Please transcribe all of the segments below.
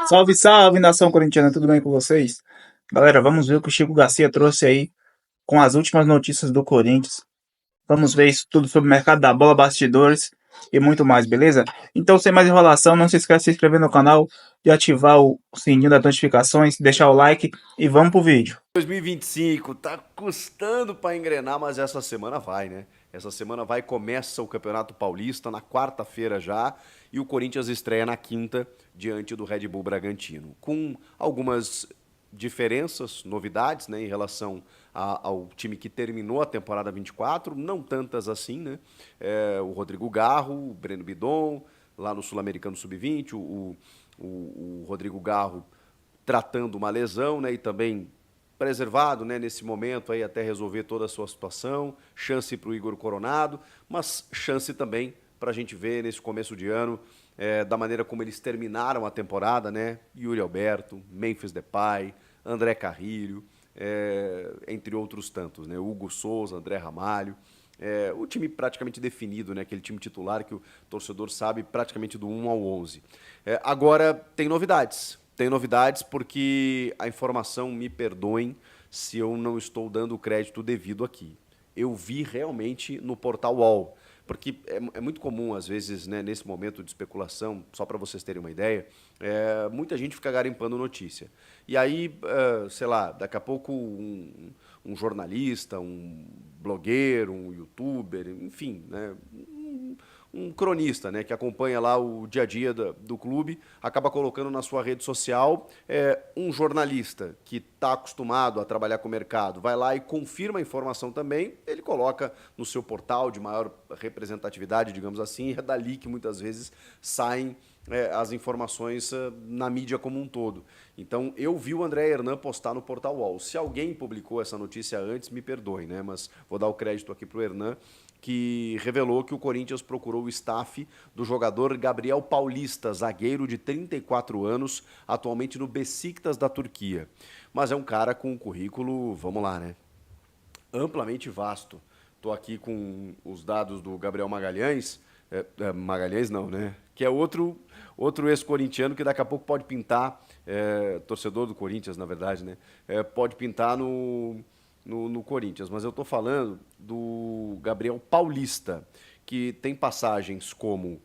Salve, salve, nação corintiana, tudo bem com vocês? Galera, vamos ver o que o Chico Garcia trouxe aí com as últimas notícias do Corinthians. Vamos ver isso tudo sobre o mercado da bola, bastidores e muito mais, beleza? Então, sem mais enrolação, não se esqueça de se inscrever no canal, de ativar o sininho das notificações, deixar o like e vamos pro vídeo. 2025 tá custando para engrenar, mas essa semana vai, né? Essa semana vai, começa o Campeonato Paulista na quarta-feira já e o Corinthians estreia na quinta diante do Red Bull Bragantino, com algumas diferenças, novidades, né, em relação ao time que terminou a temporada 24, não tantas assim, né? O Rodrigo Garro, o Breno Bidon, lá no Sul-Americano Sub-20, o Rodrigo Garro tratando uma lesão, né, e também preservado, né, nesse momento aí até resolver toda a sua situação, chance para o Igor Coronado, mas chance também para a gente ver nesse começo de ano da maneira como eles terminaram a temporada, né, Yuri Alberto, Memphis Depay, André Carrilho, entre outros tantos, né, Hugo Souza, André Ramalho, o time praticamente definido, né, aquele time titular que o torcedor sabe praticamente do 1 ao 11. Agora tem novidades. Tem novidades porque a informação, me perdoem se eu não estou dando o crédito devido aqui. Eu vi realmente no portal UOL, porque é muito comum, às vezes, né, nesse momento de especulação, só para vocês terem uma ideia, muita gente fica garimpando notícia. E aí, sei lá, daqui a pouco um jornalista, um blogueiro, um youtuber, enfim, né, um cronista, né, que acompanha lá o dia a dia do clube, acaba colocando na sua rede social um jornalista que está acostumado a trabalhar com o mercado, vai lá e confirma a informação também, ele coloca no seu portal de maior representatividade, digamos assim, e é dali que muitas vezes saem as informações na mídia como um todo. Então, eu vi o André Hernan postar no Portal UOL. Se alguém publicou essa notícia antes, me perdoe, né? Mas vou dar o crédito aqui para o Hernan, que revelou que o Corinthians procurou o staff do jogador Gabriel Paulista, zagueiro de 34 anos, atualmente no Besiktas da Turquia. Mas é um cara com um currículo, vamos lá, né? Amplamente vasto. Estou aqui com os dados do Gabriel Magalhães. Magalhães não, né? Que é outro ex-corintiano que daqui a pouco pode pintar, torcedor do Corinthians, na verdade, né? Pode pintar no Corinthians. Mas eu estou falando do Gabriel Paulista, que tem passagens como,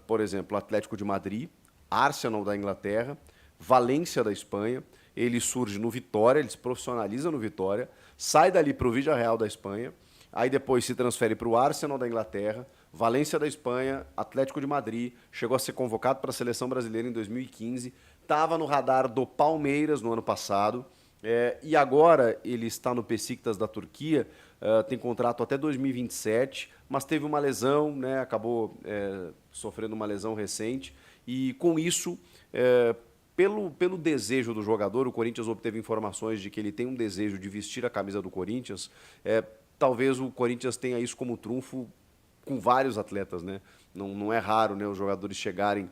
por exemplo, Atlético de Madrid, Arsenal da Inglaterra, Valência da Espanha. Ele surge no Vitória, ele se profissionaliza no Vitória, sai dali para o Villarreal da Espanha, aí depois se transfere para o Arsenal da Inglaterra, Valência da Espanha, Atlético de Madrid, chegou a ser convocado para a seleção brasileira em 2015, estava no radar do Palmeiras no ano passado, e agora ele está no Besiktas da Turquia, tem contrato até 2027, mas teve uma lesão, né, acabou sofrendo uma lesão recente, e com isso, pelo desejo do jogador, o Corinthians obteve informações de que ele tem um desejo de vestir a camisa do Corinthians. Talvez o Corinthians tenha isso como trunfo com vários atletas, né? Não é raro, né, os jogadores chegarem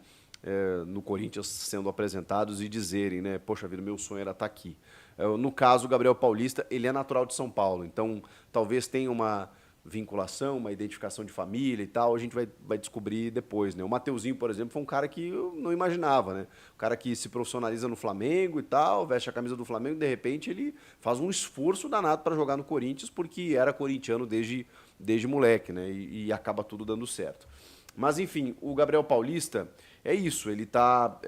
no Corinthians sendo apresentados e dizerem, né, poxa vida, meu sonho era estar aqui. No caso, o Gabriel Paulista, ele é natural de São Paulo, então talvez tenha uma vinculação, uma identificação de família e tal, a gente vai descobrir depois, né? O Mateuzinho, por exemplo, foi um cara que eu não imaginava, né? O cara que se profissionaliza no Flamengo e tal, veste a camisa do Flamengo, de repente ele faz um esforço danado para jogar no Corinthians, porque era corintiano desde moleque, né? E acaba tudo dando certo. Mas enfim, o Gabriel Paulista é isso, ele tá,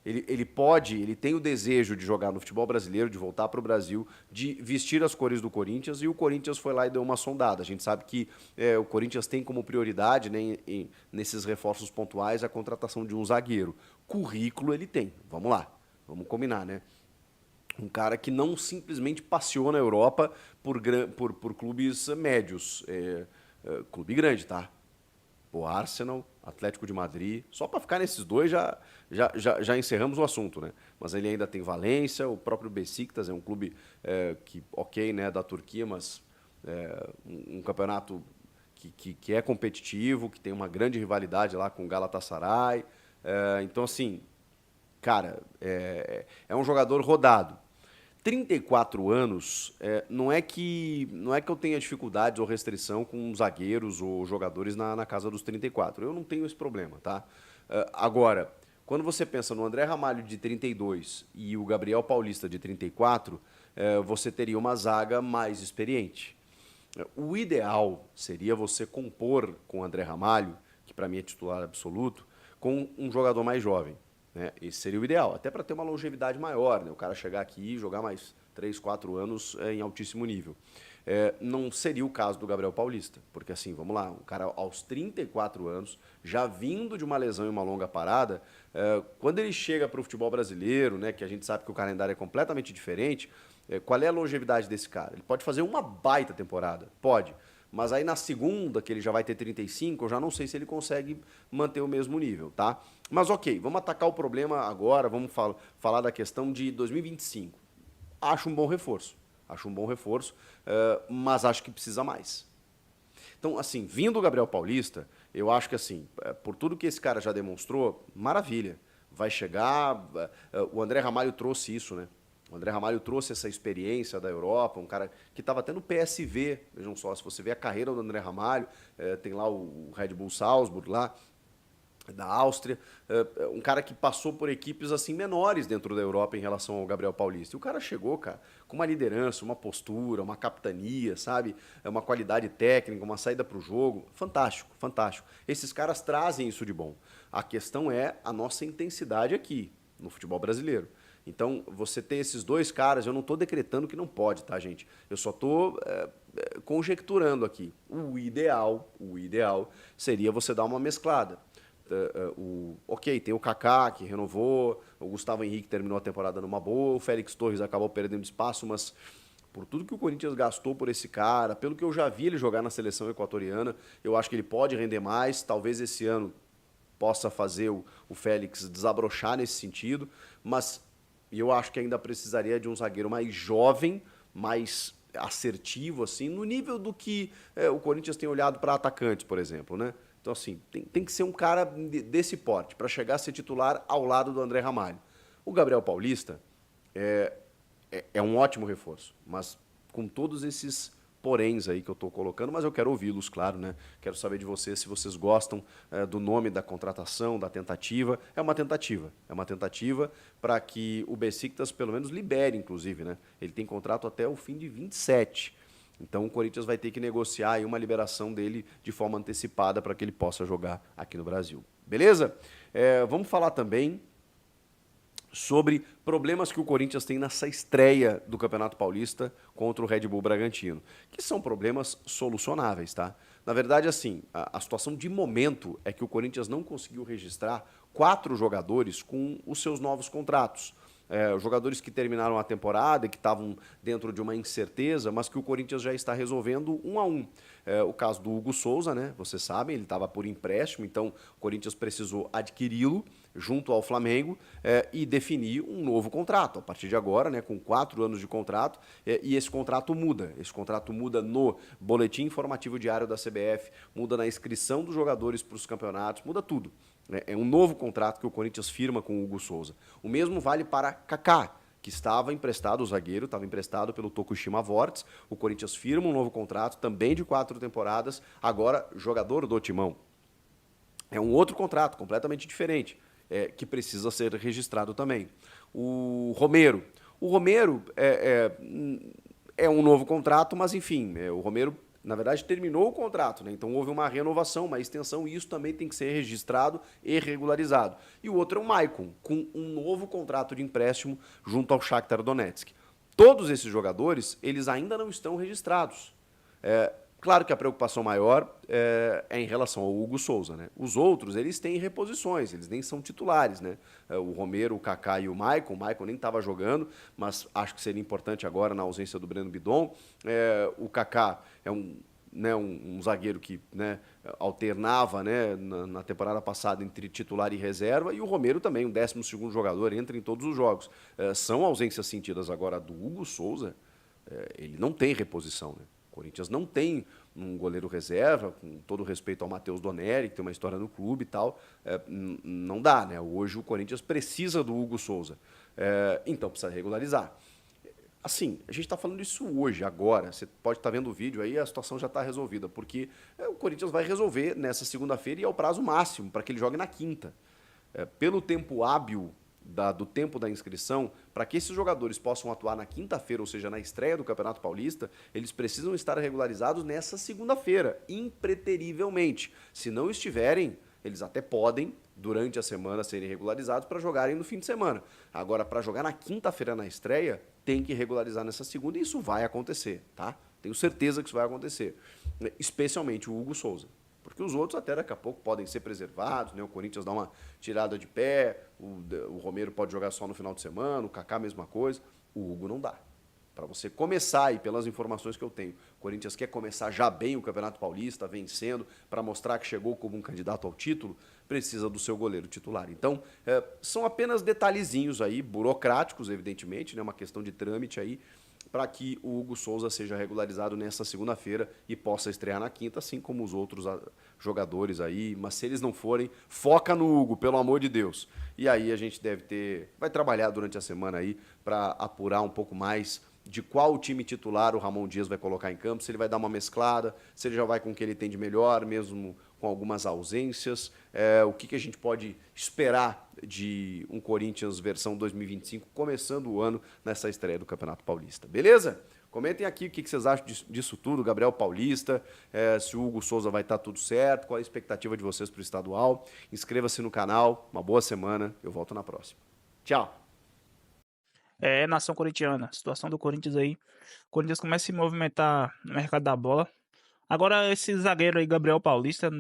ele tem o desejo de jogar no futebol brasileiro, de voltar para o Brasil, de vestir as cores do Corinthians, e o Corinthians foi lá e deu uma sondada. A gente sabe que o Corinthians tem como prioridade, né, nesses reforços pontuais, a contratação de um zagueiro. Currículo ele tem, vamos lá, vamos combinar, né? Um cara que não simplesmente passeou na Europa por clubes médios. Clube grande, tá? O Arsenal, Atlético de Madrid. Só para ficar nesses dois já encerramos o assunto, né? Mas ele ainda tem Valência, o próprio Besiktas é um clube que, ok, né, da Turquia, mas um campeonato que é competitivo, que tem uma grande rivalidade lá com o Galatasaray. Então, assim, cara, é um jogador rodado. 34 anos, não é que eu tenha dificuldades ou restrição com zagueiros ou jogadores na casa dos 34. Eu não tenho esse problema, tá? Agora, Quando você pensa no André Ramalho de 32 e o Gabriel Paulista de 34, você teria uma zaga mais experiente. O ideal seria você compor com o André Ramalho, que para mim é titular absoluto, com um jogador mais jovem. Né? Esse seria o ideal, até para ter uma longevidade maior, né? O cara chegar aqui e jogar mais 3, 4 anos em altíssimo nível. Não seria o caso do Gabriel Paulista, porque assim, vamos lá, um cara aos 34 anos, já vindo de uma lesão e uma longa parada, quando ele chega para o futebol brasileiro, né, que a gente sabe que o calendário é completamente diferente, qual é a longevidade desse cara? Ele pode fazer uma baita temporada, pode, mas aí na segunda, que ele já vai ter 35, eu já não sei se ele consegue manter o mesmo nível, tá? Mas ok, vamos atacar o problema agora, vamos falar da questão de 2025. Acho um bom reforço. Acho um bom reforço, mas acho que precisa mais. Então, assim, vindo o Gabriel Paulista, eu acho que, assim, por tudo que esse cara já demonstrou, maravilha. Vai chegar. O André Ramalho trouxe isso, né? O André Ramalho trouxe essa experiência da Europa, um cara que estava até no PSV. Vejam só, se você vê a carreira do André Ramalho, tem lá o Red Bull Salzburg, lá, da Áustria, um cara que passou por equipes assim menores dentro da Europa em relação ao Gabriel Paulista. E o cara chegou, cara, com uma liderança, uma postura, uma capitania, sabe? Uma qualidade técnica, uma saída para o jogo. Fantástico, fantástico. Esses caras trazem isso de bom. A questão é a nossa intensidade aqui, no futebol brasileiro. Então, você ter esses dois caras, eu não estou decretando que não pode, tá, gente? Eu só estou conjecturando aqui. O ideal seria você dar uma mesclada. Ok, tem o Kaká que renovou, o Gustavo Henrique terminou a temporada numa boa, o Félix Torres acabou perdendo espaço, mas por tudo que o Corinthians gastou por esse cara, pelo que eu já vi ele jogar na seleção equatoriana, eu acho que ele pode render mais, talvez esse ano possa fazer o Félix desabrochar nesse sentido, mas eu acho que ainda precisaria de um zagueiro mais jovem, mais assertivo, assim, no nível do que o Corinthians tem olhado para atacantes, por exemplo, né? Então, assim, tem que ser um cara desse porte para chegar a ser titular ao lado do André Ramalho. O Gabriel Paulista é um ótimo reforço, mas com todos esses poréns aí que eu estou colocando, mas eu quero ouvi-los, claro, né? Quero saber de vocês se vocês gostam do nome da contratação, da tentativa. É uma tentativa para que o Besiktas pelo menos libere, inclusive, né? Ele tem contrato até o fim de 27. Então o Corinthians vai ter que negociar aí uma liberação dele de forma antecipada para que ele possa jogar aqui no Brasil. Beleza? Vamos falar também sobre problemas que o Corinthians tem nessa estreia do Campeonato Paulista contra o Red Bull Bragantino, que são problemas solucionáveis, tá? Na verdade, assim, a situação de momento é que o Corinthians não conseguiu registrar 4 jogadores com os seus novos contratos. Jogadores que terminaram a temporada e que estavam dentro de uma incerteza, mas que o Corinthians já está resolvendo um a um. O caso do Hugo Souza, né? Vocês sabem, ele estava por empréstimo, então o Corinthians precisou adquiri-lo junto ao Flamengo e definir um novo contrato. A partir de agora, né, com 4 anos de contrato, e esse contrato muda. Esse contrato muda no boletim informativo diário da CBF, muda na inscrição dos jogadores para os campeonatos, muda tudo. É um novo contrato que o Corinthians firma com o Hugo Souza. O mesmo vale para Kaká, que estava emprestado, o zagueiro, estava emprestado pelo Tokushima Vorts. O Corinthians firma um novo contrato, também de 4 temporadas, agora jogador do Timão. É um outro contrato, completamente diferente, que precisa ser registrado também. O Romero é um novo contrato, mas enfim, o Romero na verdade, terminou o contrato, né? Então houve uma renovação, uma extensão, e isso também tem que ser registrado e regularizado. E o outro é o Maicon, com um novo contrato de empréstimo junto ao Shakhtar Donetsk. Todos esses jogadores, eles ainda não estão registrados. Claro que a preocupação maior é em relação ao Hugo Souza, né? Os outros, eles têm reposições, eles nem são titulares, né? O Romero, o Kaká e o Maicon nem estava jogando, mas acho que seria importante agora na ausência do Breno Bidon. O Kaká é um zagueiro que, né, alternava, né, na temporada passada entre titular e reserva, e o Romero também, um 12º jogador, entra em todos os jogos. São ausências sentidas agora do Hugo Souza, ele não tem reposição, né? O Corinthians não tem um goleiro reserva, com todo respeito ao Matheus Doneri, que tem uma história no clube e tal, não dá, né? Hoje o Corinthians precisa do Hugo Souza, então precisa regularizar. Assim, a gente está falando isso hoje, agora, você pode estar vendo o vídeo aí, a situação já está resolvida, porque o Corinthians vai resolver nessa segunda-feira e é o prazo máximo para que ele jogue na quinta. pelo tempo hábil do tempo da inscrição, para que esses jogadores possam atuar na quinta-feira, ou seja, na estreia do Campeonato Paulista, eles precisam estar regularizados nessa segunda-feira, impreterivelmente. Se não estiverem, eles até podem, durante a semana, serem regularizados para jogarem no fim de semana. Agora, para jogar na quinta-feira na estreia, tem que regularizar nessa segunda e isso vai acontecer, tá? Tenho certeza que isso vai acontecer. Especialmente o Hugo Souza. Porque os outros até daqui a pouco podem ser preservados, né? O Corinthians dá uma tirada de pé, o Romero pode jogar só no final de semana, o Kaká mesma coisa, o Hugo não dá. Para você começar, e pelas informações que eu tenho, o Corinthians quer começar já bem o Campeonato Paulista, vencendo, para mostrar que chegou como um candidato ao título, precisa do seu goleiro titular. Então, são apenas detalhezinhos aí, burocráticos, evidentemente, né? Uma questão de trâmite aí, para que o Hugo Souza seja regularizado nessa segunda-feira e possa estrear na quinta, assim como os outros jogadores aí. Mas se eles não forem, foca no Hugo, pelo amor de Deus. E aí a gente vai trabalhar durante a semana aí para apurar um pouco mais de qual time titular o Ramon Dias vai colocar em campo, se ele vai dar uma mesclada, se ele já vai com o que ele tem de melhor, mesmo com algumas ausências, o que a gente pode esperar de um Corinthians versão 2025, começando o ano nessa estreia do Campeonato Paulista. Beleza? Comentem aqui o que vocês acham disso tudo, Gabriel Paulista, se o Hugo Souza vai estar tudo certo, qual a expectativa de vocês para o estadual. Inscreva-se no canal, uma boa semana, eu volto na próxima. Tchau! Nação corintiana, situação do Corinthians aí. O Corinthians começa a se movimentar no mercado da bola. Agora, esse zagueiro aí, Gabriel Paulista,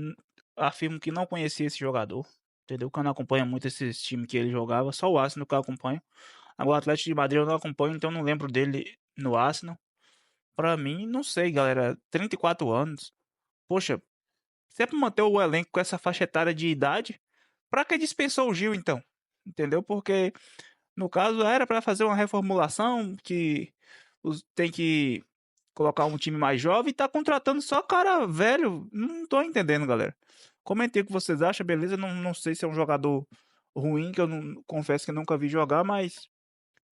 afirmo que não conhecia esse jogador. Entendeu? Que eu não acompanho muito esses times que ele jogava, só o Arsenal que eu acompanho. Agora, o Atlético de Madrid eu não acompanho, então não lembro dele no Arsenal. Pra mim, não sei, galera. 34 anos. Poxa, se é pra manter o elenco com essa faixa etária de idade, pra que dispensou o Gil então? Entendeu? Porque no caso era pra fazer uma reformulação que tem que colocar um time mais jovem e tá contratando só cara velho. Não tô entendendo, galera. Comentei o que vocês acham, beleza? Não sei se é um jogador ruim, que eu não confesso que eu nunca vi jogar, mas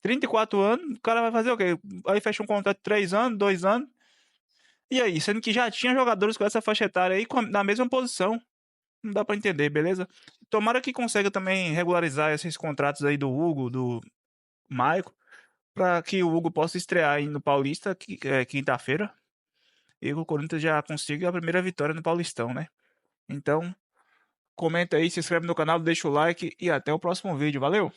34 anos, o cara vai fazer o quê? Aí fecha um contrato de 3 anos, 2 anos. E aí, sendo que já tinha jogadores com essa faixa etária aí na mesma posição. Não dá pra entender, beleza? Tomara que consiga também regularizar esses contratos aí do Hugo, do Maico, para que o Hugo possa estrear aí no Paulista quinta-feira e o Corinthians já consiga a primeira vitória no Paulistão, né? Então, comenta aí, se inscreve no canal, deixa o like e até o próximo vídeo. Valeu!